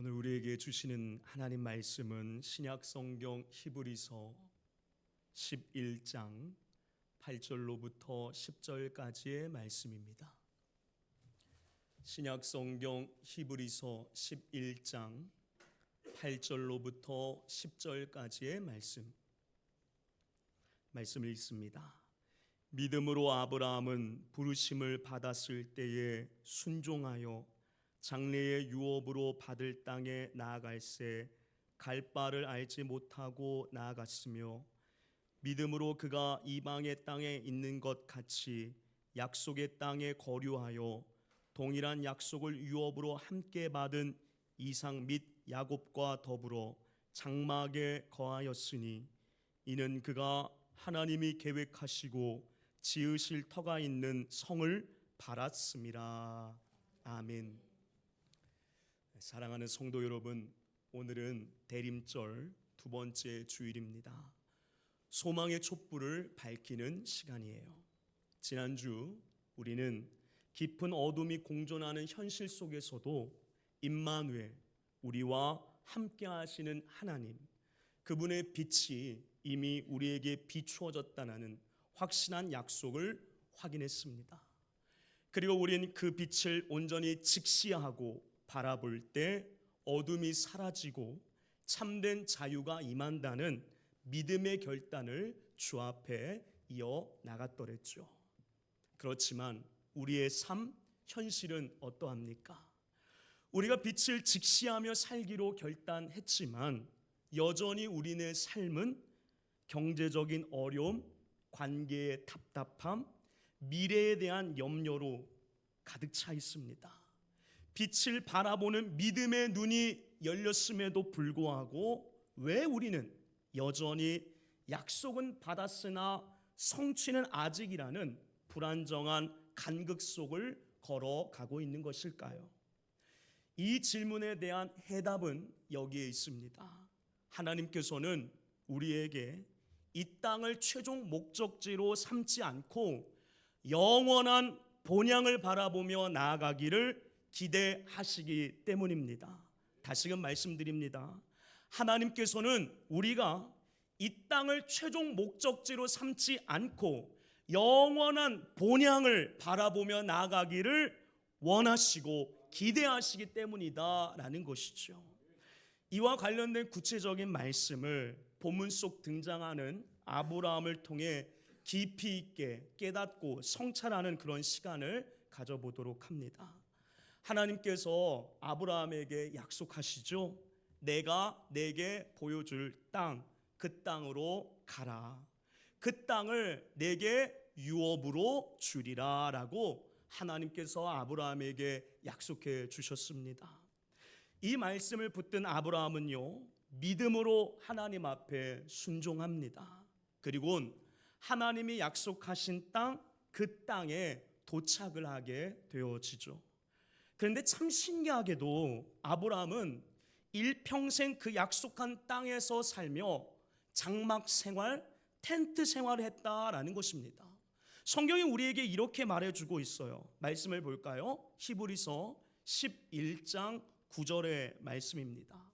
오늘 우리에게 주시는 하나님 말씀은 신약 성경 히브리서 11장 8절로부터 10절까지의 말씀입니다. 신약 성경 히브리서 11장 8절로부터 10절까지의 말씀을 읽습니다. 믿음으로 아브라함은 부르심을 받았을 때에 순종하여 장래의 유업으로 받을 땅에 나아갈새 갈 바를 알지 못하고 나아갔으며, 믿음으로 그가 이방의 땅에 있는 것 같이 약속의 땅에 거류하여 동일한 약속을 유업으로 함께 받은 이삭 및 야곱과 더불어 장막에 거하였으니, 이는 그가 하나님이 계획하시고 지으실 터가 있는 성을 바랐음이라. 아멘. 사랑하는 성도 여러분, 오늘은 대림절 두 번째 주일입니다. 소망의 촛불을 밝히는 시간이에요. 지난주 우리는 깊은 어둠이 공존하는 현실 속에서도 임마누엘, 우리와 함께 하시는 하나님, 그분의 빛이 이미 우리에게 비추어졌다는 확신한 약속을 확인했습니다. 그리고 우리는 그 빛을 온전히 직시하고 바라볼 때 어둠이 사라지고 참된 자유가 임한다는 믿음의 결단을 주 앞에 이어 나갔더랬죠. 그렇지만 우리의 삶, 현실은 어떠합니까? 우리가 빛을 직시하며 살기로 결단했지만 여전히 우리의 삶은 경제적인 어려움, 관계의 답답함, 미래에 대한 염려로 가득 차 있습니다. 빛을 바라보는 믿음의 눈이 열렸음에도 불구하고 왜 우리는 여전히 약속은 받았으나 성취는 아직이라는 불안정한 간극 속을 걸어가고 있는 것일까요? 이 질문에 대한 해답은 여기에 있습니다. 하나님께서는 우리에게 이 땅을 최종 목적지로 삼지 않고 영원한 본향을 바라보며 나아가기를 기대하시기 때문입니다. 다시금 말씀드립니다. 하나님께서는 우리가 이 땅을 최종 목적지로 삼지 않고 영원한 본향을 바라보며 나아가기를 원하시고 기대하시기 때문이다라는 것이죠. 이와 관련된 구체적인 말씀을 본문 속 등장하는 아브라함을 통해 깊이 있게 깨닫고 성찰하는 그런 시간을 가져보도록 합니다. 하나님께서 아브라함에게 약속하시죠. 내가 내게 보여줄 땅, 그 땅으로 가라. 그 땅을 내게 유업으로 주리라 라고 하나님께서 아브라함에게 약속해 주셨습니다. 이 말씀을 붙든 아브라함은요, 믿음으로 하나님 앞에 순종합니다. 그리고 하나님이 약속하신 땅, 그 땅에 도착을 하게 되어지죠. 그런데 참 신기하게도 아브라함은 일평생 그 약속한 땅에서 살며 장막 생활, 텐트 생활을 했다라는 것입니다. 성경이 우리에게 이렇게 말해주고 있어요. 말씀을 볼까요? 히브리서 11장 9절의 말씀입니다.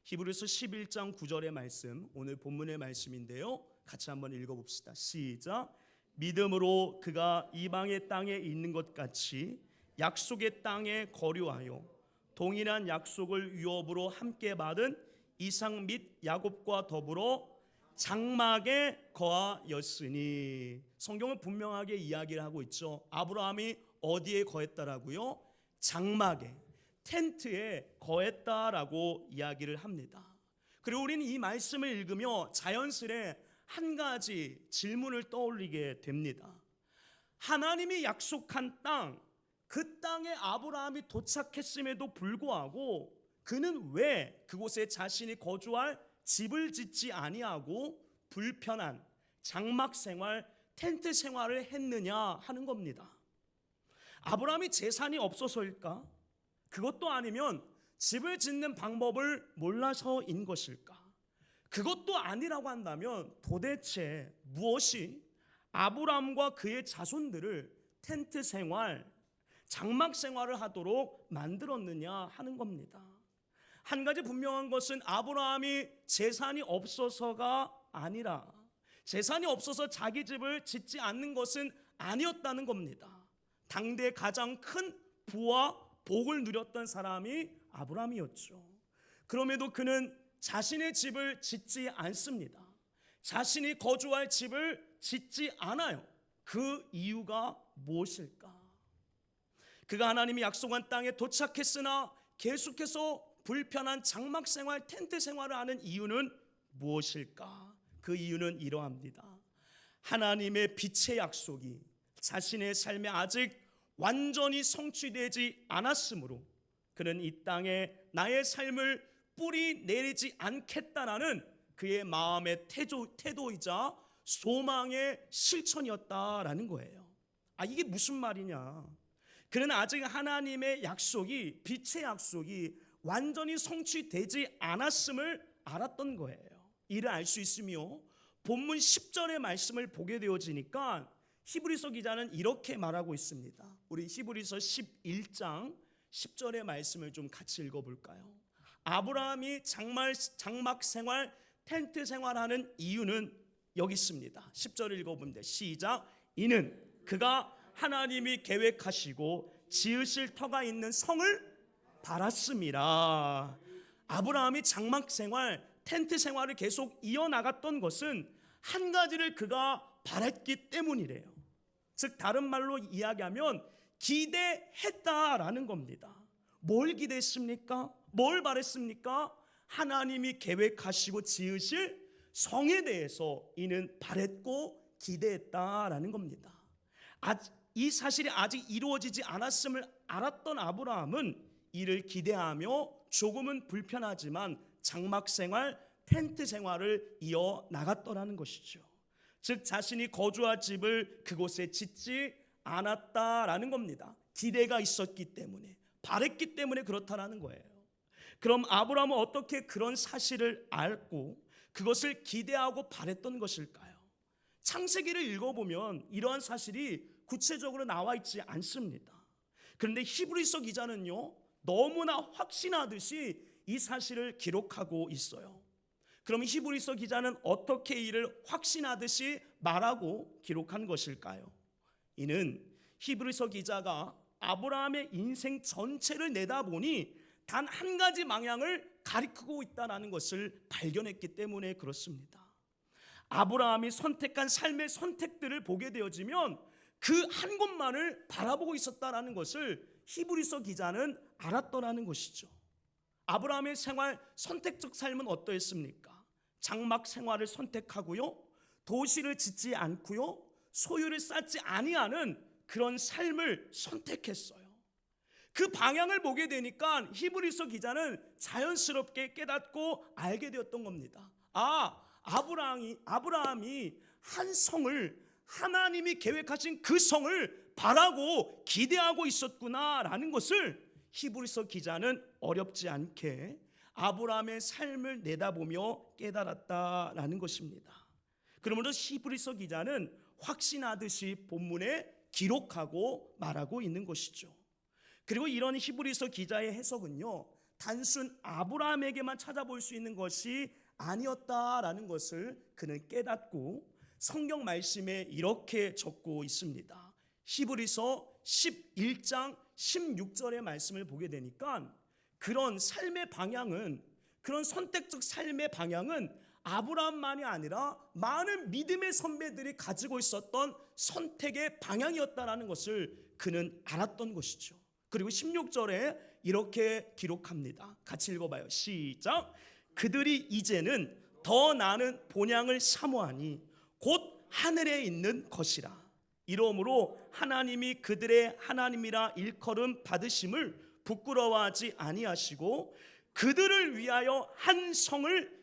히브리서 11장 9절의 말씀, 오늘 본문의 말씀인데요, 같이 한번 읽어봅시다. 시작. 믿음으로 그가 이방의 땅에 있는 것 같이 약속의 땅에 거류하여 동일한 약속을 유업으로 함께 받은 이삭 및 야곱과 더불어 장막에 거하였으니. 성경은 분명하게 이야기를 하고 있죠. 아브라함이 어디에 거했다라고요? 장막에, 텐트에 거했다라고 이야기를 합니다. 그리고 우리는 이 말씀을 읽으며 자연스레 한 가지 질문을 떠올리게 됩니다. 하나님이 약속한 땅, 그 땅에 아브라함이 도착했음에도 불구하고 그는 왜 그곳에 자신이 거주할 집을 짓지 아니하고 불편한 장막 생활, 텐트 생활을 했느냐 하는 겁니다. 아브라함이 재산이 없어서일까? 그것도 아니면 집을 짓는 방법을 몰라서인 것일까? 그것도 아니라고 한다면 도대체 무엇이 아브라함과 그의 자손들을 텐트 생활, 장막 생활을 하도록 만들었느냐 하는 겁니다. 한 가지 분명한 것은 아브라함이 재산이 없어서가 아니라, 재산이 없어서 자기 집을 짓지 않는 것은 아니었다는 겁니다. 당대 가장 큰 부와 복을 누렸던 사람이 아브라함이었죠. 그럼에도 그는 자신의 집을 짓지 않습니다. 자신이 거주할 집을 짓지 않아요. 그 이유가 무엇일까? 그가 하나님이 약속한 땅에 도착했으나 계속해서 불편한 장막 생활, 텐트 생활을 하는 이유는 무엇일까? 그 이유는 이러합니다. 하나님의 빛의 약속이 자신의 삶에 아직 완전히 성취되지 않았으므로 그는 이 땅에 나의 삶을 뿌리 내리지 않겠다라는 그의 마음의 태도이자 소망의 실천이었다라는 거예요. 이게 무슨 말이냐? 그는 아직 하나님의 약속이, 빛의 약속이 완전히 성취되지 않았음을 알았던 거예요. 이를 알 수 있으며 본문 10절의 말씀을 보게 되어지니까 히브리서 기자는 이렇게 말하고 있습니다. 우리 히브리서 11장 10절의 말씀을 좀 같이 읽어볼까요? 아브라함이 장막 생활, 텐트 생활하는 이유는 여기 있습니다. 10절을 읽어봅니다. 시작. 이는 그가 하나님이 계획하시고 지으실 터가 있는 성을 바랐습니다. 아브라함이 장막 생활, 텐트 생활을 계속 이어나갔던 것은 한 가지를 그가 바랐기 때문이래요. 즉 다른 말로 이야기하면 기대했다라는 겁니다. 뭘 기대했습니까? 뭘 바랬습니까? 하나님이 계획하시고 지으실 성에 대해서 이는 바랬고 기대했다라는 겁니다. 이 사실이 아직 이루어지지 않았음을 알았던 아브라함은 이를 기대하며 조금은 불편하지만 장막 생활, 텐트 생활을 이어나갔더라는 것이죠. 즉 자신이 거주할 집을 그곳에 짓지 않았다라는 겁니다. 기대가 있었기 때문에, 바랬기 때문에 그렇다라는 거예요. 그럼 아브라함은 어떻게 그런 사실을 알고 그것을 기대하고 바랬던 것일까요? 창세기를 읽어보면 이러한 사실이 구체적으로 나와 있지 않습니다. 그런데 히브리서 기자는요, 너무나 확신하듯이 이 사실을 기록하고 있어요. 그럼 히브리서 기자는 어떻게 이를 확신하듯이 말하고 기록한 것일까요? 이는 히브리서 기자가 아브라함의 인생 전체를 내다보니 단 한 가지 방향을 가리키고 있다는 것을 발견했기 때문에 그렇습니다. 아브라함이 선택한 삶의 선택들을 보게 되어지면 그 한 곳만을 바라보고 있었다는 것을 히브리서 기자는 알았더라는 것이죠. 아브라함의 생활, 선택적 삶은 어떠했습니까? 장막 생활을 선택하고요, 도시를 짓지 않고요, 소유를 쌓지 아니하는 그런 삶을 선택했어요. 그 방향을 보게 되니까 히브리서 기자는 자연스럽게 깨닫고 알게 되었던 겁니다. 아브라함이 한 성을, 하나님이 계획하신 그 성을 바라고 기대하고 있었구나라는 것을 히브리서 기자는 어렵지 않게 아브라함의 삶을 내다보며 깨달았다라는 것입니다. 그러므로 히브리서 기자는 확신하듯이 본문에 기록하고 말하고 있는 것이죠. 그리고 이런 히브리서 기자의 해석은요, 단순 아브라함에게만 찾아볼 수 있는 것이 아니었다라는 것을 그는 깨닫고 성경 말씀에 이렇게 적고 있습니다. 히브리서 11장 16절의 말씀을 보게 되니까 그런 삶의 방향은, 그런 선택적 삶의 방향은 아브라함만이 아니라 많은 믿음의 선배들이 가지고 있었던 선택의 방향이었다라는 것을 그는 알았던 것이죠. 그리고 16절에 이렇게 기록합니다. 같이 읽어봐요. 시작. 그들이 이제는 더 나은 본향을 사모하니 곧 하늘에 있는 것이라. 이러므로 하나님이 그들의 하나님이라 일컬음 받으심을 부끄러워하지 아니하시고 그들을 위하여 한 성을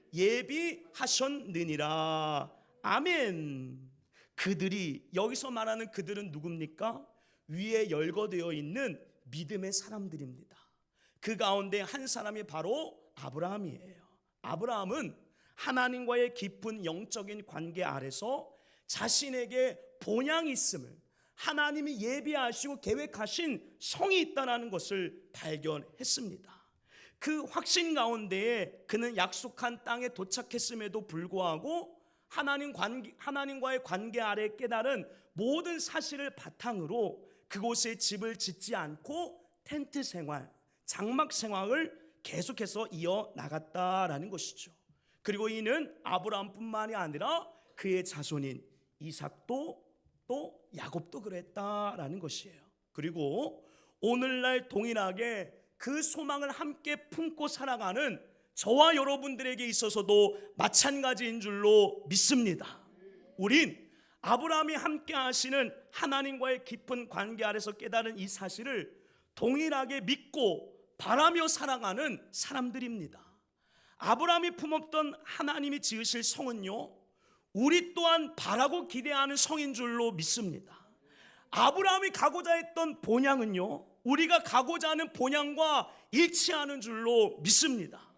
예비하셨느니라. 아멘. 그들이, 여기서 말하는 그들은 누굽니까? 위에 열거되어 있는 믿음의 사람들입니다. 그 가운데 한 사람이 바로 아브라함이에요. 아브라함은 하나님과의 깊은 영적인 관계 아래서 자신에게 본향이 있음을, 하나님이 예비하시고 계획하신 성이 있다는 것을 발견했습니다. 그 확신 가운데에 그는 약속한 땅에 도착했음에도 불구하고 하나님과의 관계 아래 깨달은 모든 사실을 바탕으로 그곳에 집을 짓지 않고 텐트 생활, 장막 생활을 계속해서 이어나갔다라는 것이죠. 그리고 이는 아브라함뿐만이 아니라 그의 자손인 이삭도 또 야곱도 그랬다라는 것이에요. 그리고 오늘날 동일하게 그 소망을 함께 품고 살아가는 저와 여러분들에게 있어서도 마찬가지인 줄로 믿습니다. 우린 아브라함이 함께 하시는 하나님과의 깊은 관계 아래서 깨달은 이 사실을 동일하게 믿고 바라며 살아가는 사람들입니다. 아브라함이 품었던 하나님이 지으실 성은요, 우리 또한 바라고 기대하는 성인 줄로 믿습니다. 아브라함이 가고자 했던 본향은요, 우리가 가고자 하는 본향과 일치하는 줄로 믿습니다.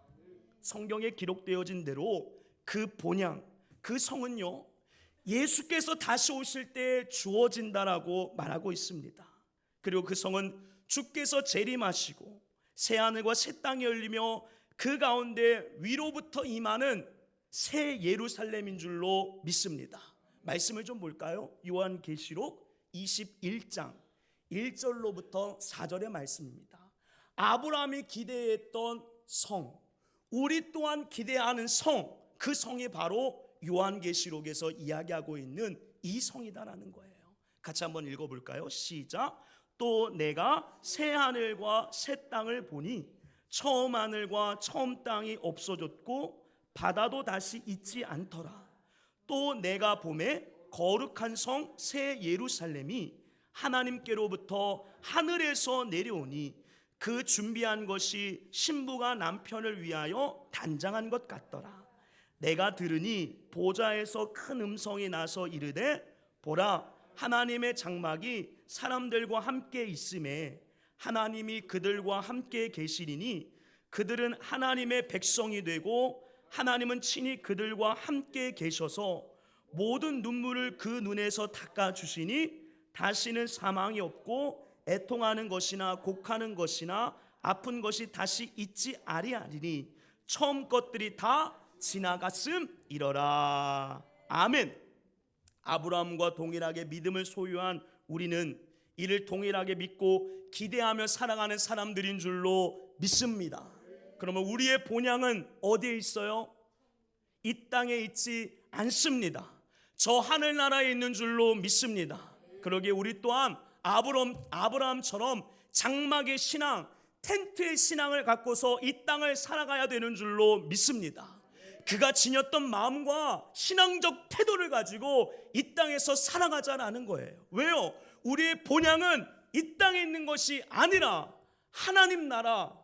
성경에 기록되어진 대로 그 본향, 그 성은요, 예수께서 다시 오실 때 주어진다라고 말하고 있습니다. 그리고 그 성은 주께서 재림하시고 새하늘과 새 땅이 열리며 그 가운데 위로부터 임하는 새 예루살렘인 줄로 믿습니다. 말씀을 좀 볼까요? 요한계시록 21장 1절로부터 4절의 말씀입니다. 아브라함이 기대했던 성, 우리 또한 기대하는 성, 그 성이 바로 요한계시록에서 이야기하고 있는 이 성이다라는 거예요. 같이 한번 읽어볼까요? 시작. 또 내가 새 하늘과 새 땅을 보니 처음 하늘과 처음 땅이 없어졌고 바다도 다시 있지 않더라. 또 내가 보매 거룩한 성 새 예루살렘이 하나님께로부터 하늘에서 내려오니 그 준비한 것이 신부가 남편을 위하여 단장한 것 같더라. 내가 들으니 보좌에서 큰 음성이 나서 이르되 보라, 하나님의 장막이 사람들과 함께 있음에 하나님이 그들과 함께 계시리니 그들은 하나님의 백성이 되고 하나님은 친히 그들과 함께 계셔서 모든 눈물을 그 눈에서 닦아주시니 다시는 사망이 없고 애통하는 것이나 곡하는 것이나 아픈 것이 다시 있지 아니하리니 처음 것들이 다 지나갔음이러라. 아멘. 아브라함과 동일하게 믿음을 소유한 우리는 이를 동일하게 믿고 기대하며 살아가는 사람들인 줄로 믿습니다. 그러면 우리의 본향은 어디에 있어요? 이 땅에 있지 않습니다. 저 하늘나라에 있는 줄로 믿습니다. 그러기에 우리 또한 아브라함처럼 장막의 신앙, 텐트의 신앙을 갖고서 이 땅을 살아가야 되는 줄로 믿습니다. 그가 지녔던 마음과 신앙적 태도를 가지고 이 땅에서 살아가자라는 거예요. 왜요? 우리의 본향은 이 땅에 있는 것이 아니라 하나님 나라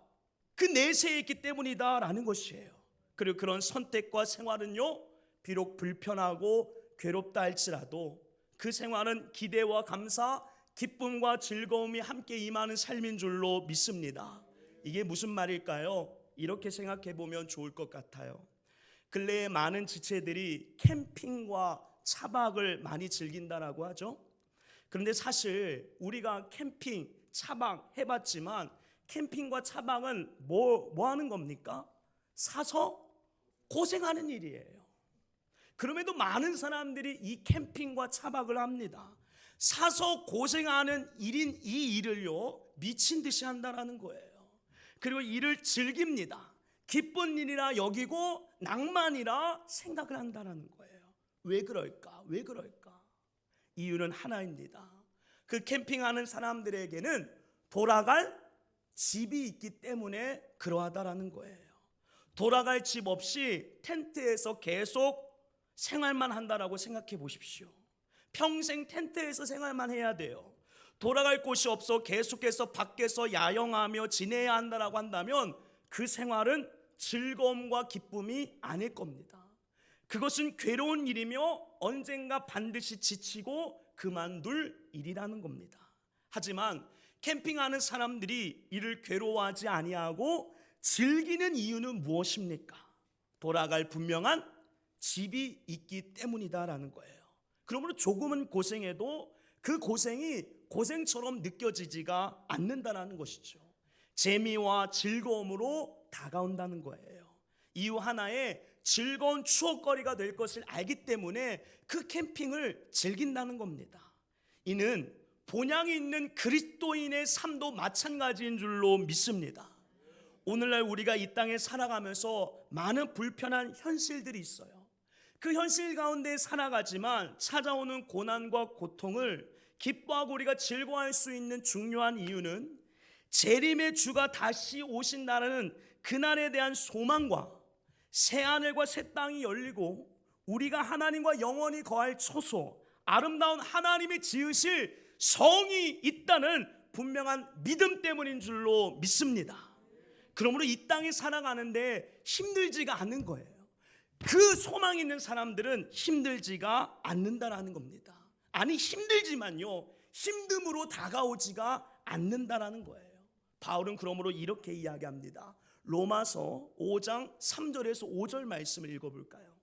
그 내세에 있기 때문이다라는 것이에요. 그리고 그런 선택과 생활은요, 비록 불편하고 괴롭다 할지라도 그 생활은 기대와 감사, 기쁨과 즐거움이 함께 임하는 삶인 줄로 믿습니다. 이게 무슨 말일까요? 이렇게 생각해 보면 좋을 것 같아요. 근래에 많은 지체들이 캠핑과 차박을 많이 즐긴다라고 하죠. 그런데 사실 우리가 캠핑, 차박 해봤지만 캠핑과 차박은 뭐 하는 겁니까? 사서 고생하는 일이에요. 그럼에도 많은 사람들이 이 캠핑과 차박을 합니다. 사서 고생하는 일인 이 일을요, 미친 듯이 한다라는 거예요. 그리고 이를 즐깁니다. 기쁜 일이라 여기고 낭만이라 생각을 한다라는 거예요. 왜 그럴까? 왜 그럴까? 이유는 하나입니다. 그 캠핑하는 사람들에게는 돌아갈 집이 있기 때문에 그러하다라는 거예요. 돌아갈 집 없이 텐트에서 계속 생활만 한다라고 생각해 보십시오. 평생 텐트에서 생활만 해야 돼요. 돌아갈 곳이 없어 계속해서 밖에서 야영하며 지내야 한다라고 한다면 그 생활은 즐거움과 기쁨이 아닐 겁니다. 그것은 괴로운 일이며 언젠가 반드시 지치고 그만둘 일이라는 겁니다. 하지만 캠핑하는 사람들이 이를 괴로워하지 아니하고 즐기는 이유는 무엇입니까? 돌아갈 분명한 집이 있기 때문이다라는 거예요. 그러므로 조금은 고생해도 그 고생이 고생처럼 느껴지지가 않는다는 것이죠. 재미와 즐거움으로 다가온다는 거예요. 이유 하나에 즐거운 추억거리가 될 것을 알기 때문에 그 캠핑을 즐긴다는 겁니다. 이는 본향이 있는 그리스도인의 삶도 마찬가지인 줄로 믿습니다. 오늘날 우리가 이 땅에 살아가면서 많은 불편한 현실들이 있어요. 그 현실 가운데 살아가지만 찾아오는 고난과 고통을 기뻐하고 우리가 즐거워할 수 있는 중요한 이유는 재림의 주가 다시 오신다는 그날에 대한 소망과 새하늘과 새 땅이 열리고 우리가 하나님과 영원히 거할 초소, 아름다운 하나님이 지으실 성이 있다는 분명한 믿음 때문인 줄로 믿습니다. 그러므로 이 땅에 살아가는데 힘들지가 않은 거예요. 그 소망 있는 사람들은 힘들지가 않는다라는 겁니다. 아니 힘들지만요, 힘듦으로 다가오지가 않는다라는 거예요. 바울은 그러므로 이렇게 이야기합니다. 로마서 5장 3절에서 5절 말씀을 읽어볼까요?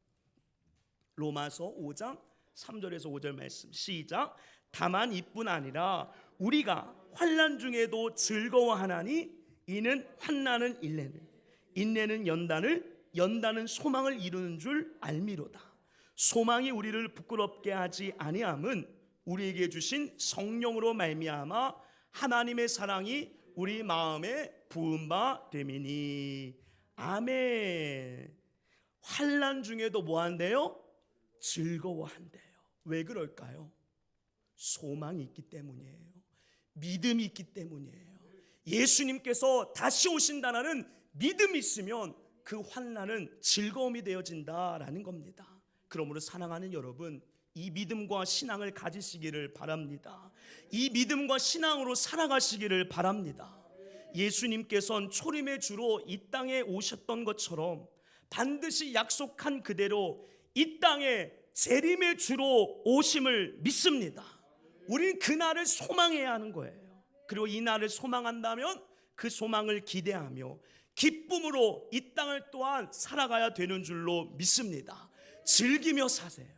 로마서 5장 3절에서 5절 말씀 시작. 다만 이뿐 아니라 우리가 환난 중에도 즐거워하나니 이는 환난은 인내를, 인내는 연단은 소망을 이루는 줄 알미로다. 소망이 우리를 부끄럽게 하지 아니함은 우리에게 주신 성령으로 말미암아 하나님의 사랑이 우리 마음에 부은 바 됨이니. 아멘. 환난 중에도 뭐 한대요? 즐거워한대요. 왜 그럴까요? 소망이 있기 때문이에요. 믿음이 있기 때문이에요. 예수님께서 다시 오신다는 믿음이 있으면 그 환난은 즐거움이 되어진다라는 겁니다. 그러므로 사랑하는 여러분, 이 믿음과 신앙을 가지시기를 바랍니다. 이 믿음과 신앙으로 살아가시기를 바랍니다. 예수님께서는 초림의 주로 이 땅에 오셨던 것처럼 반드시 약속한 그대로 이 땅에 재림의 주로 오심을 믿습니다. 우리는 그날을 소망해야 하는 거예요. 그리고 이 날을 소망한다면 그 소망을 기대하며 기쁨으로 이 땅을 또한 살아가야 되는 줄로 믿습니다. 즐기며 사세요.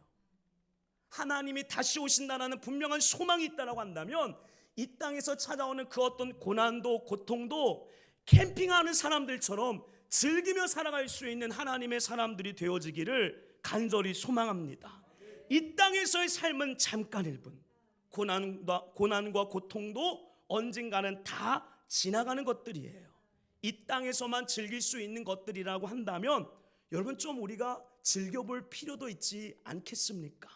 하나님이 다시 오신다는 분명한 소망이 있다고 한다면 이 땅에서 찾아오는 그 어떤 고난도 고통도 캠핑하는 사람들처럼 즐기며 살아갈 수 있는 하나님의 사람들이 되어지기를 간절히 소망합니다. 이 땅에서의 삶은 잠깐일 뿐, 고난과 고통도 언젠가는 다 지나가는 것들이에요. 이 땅에서만 즐길 수 있는 것들이라고 한다면 여러분 좀 우리가 즐겨볼 필요도 있지 않겠습니까?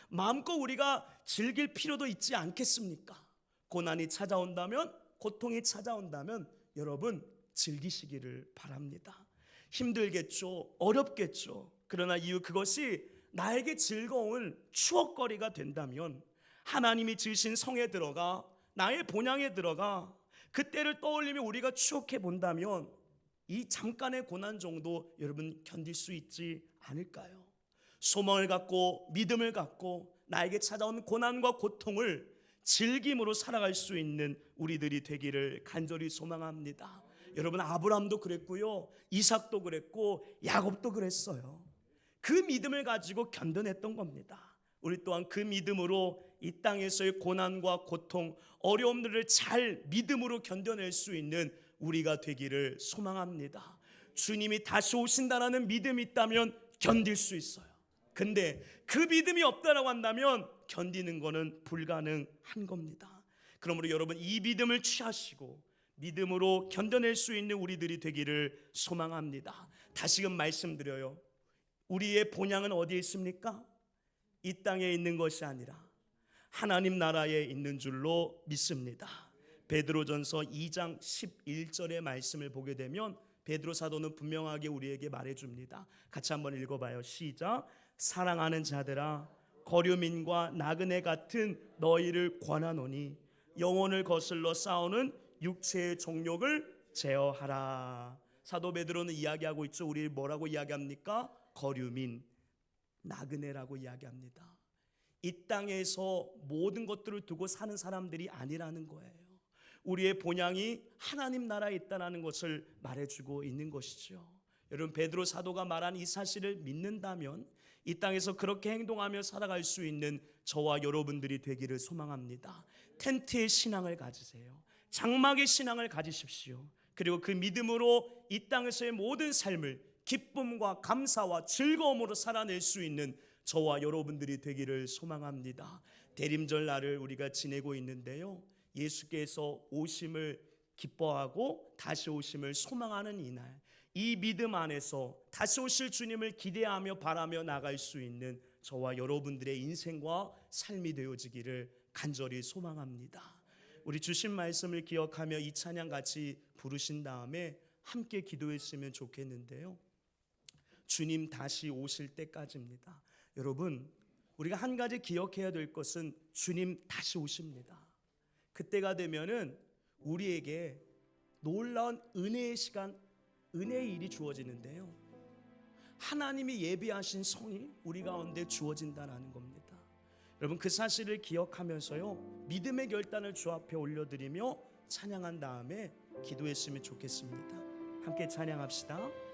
마음껏 우리가 즐길 필요도 있지 않겠습니까? 고난이 찾아온다면, 고통이 찾아온다면 여러분 즐기시기를 바랍니다. 힘들겠죠, 어렵겠죠. 그러나 그것이 나에게 즐거운 추억거리가 된다면 하나님이 지으신 성에 들어가 나의 본향에 들어가 그때를 떠올리며 우리가 추억해 본다면 이 잠깐의 고난 정도 여러분 견딜 수 있지 않을까요? 소망을 갖고 믿음을 갖고 나에게 찾아온 고난과 고통을 즐김으로 살아갈 수 있는 우리들이 되기를 간절히 소망합니다. 여러분 아브라함도 그랬고요, 이삭도 그랬고 야곱도 그랬어요. 그 믿음을 가지고 견뎌냈던 겁니다. 우리 또한 그 믿음으로 이 땅에서의 고난과 고통, 어려움들을 잘 믿음으로 견뎌낼 수 있는 우리가 되기를 소망합니다. 주님이 다시 오신다라는 믿음이 있다면 견딜 수 있어요. 근데 그 믿음이 없다라고 한다면 견디는 것은 불가능한 겁니다. 그러므로 여러분 이 믿음을 취하시고 믿음으로 견뎌낼 수 있는 우리들이 되기를 소망합니다. 다시금 말씀드려요. 우리의 본향은 어디에 있습니까? 이 땅에 있는 것이 아니라 하나님 나라에 있는 줄로 믿습니다. 베드로전서 2장 11절의 말씀을 보게 되면 베드로 사도는 분명하게 우리에게 말해줍니다. 같이 한번 읽어봐요. 시작. 사랑하는 자들아, 거류민과 나그네 같은 너희를 권하노니 영혼을 거슬러 싸우는 육체의 정욕을 제어하라. 사도 베드로는 이야기하고 있죠. 우리 뭐라고 이야기합니까? 거류민, 나그네라고 이야기합니다. 이 땅에서 모든 것들을 두고 사는 사람들이 아니라는 거예요. 우리의 본향이 하나님 나라에 있다는 것을 말해주고 있는 것이죠. 여러분 베드로 사도가 말한 이 사실을 믿는다면 이 땅에서 그렇게 행동하며 살아갈 수 있는 저와 여러분들이 되기를 소망합니다. 텐트의 신앙을 가지세요. 장막의 신앙을 가지십시오. 그리고 그 믿음으로 이 땅에서의 모든 삶을 기쁨과 감사와 즐거움으로 살아낼 수 있는 저와 여러분들이 되기를 소망합니다. 대림절 날을 우리가 지내고 있는데요, 예수께서 오심을 기뻐하고 다시 오심을 소망하는 이날, 이 믿음 안에서 다시 오실 주님을 기대하며 바라며 나갈 수 있는 저와 여러분들의 인생과 삶이 되어지기를 간절히 소망합니다. 우리 주신 말씀을 기억하며 이 찬양 같이 부르신 다음에 함께 기도했으면 좋겠는데요, 주님 다시 오실 때까지입니다. 여러분, 우리가 한 가지 기억해야 될 것은 주님 다시 오십니다. 그때가 되면은 우리에게 놀라운 은혜의 시간, 은혜의 일이 주어지는데요, 하나님이 예비하신 성이 우리 가운데 주어진다는 겁니다. 여러분, 그 사실을 기억하면서요, 믿음의 결단을 주 앞에 올려드리며 찬양한 다음에 기도했으면 좋겠습니다. 함께 찬양합시다.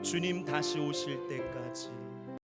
주님 다시 오실 때까지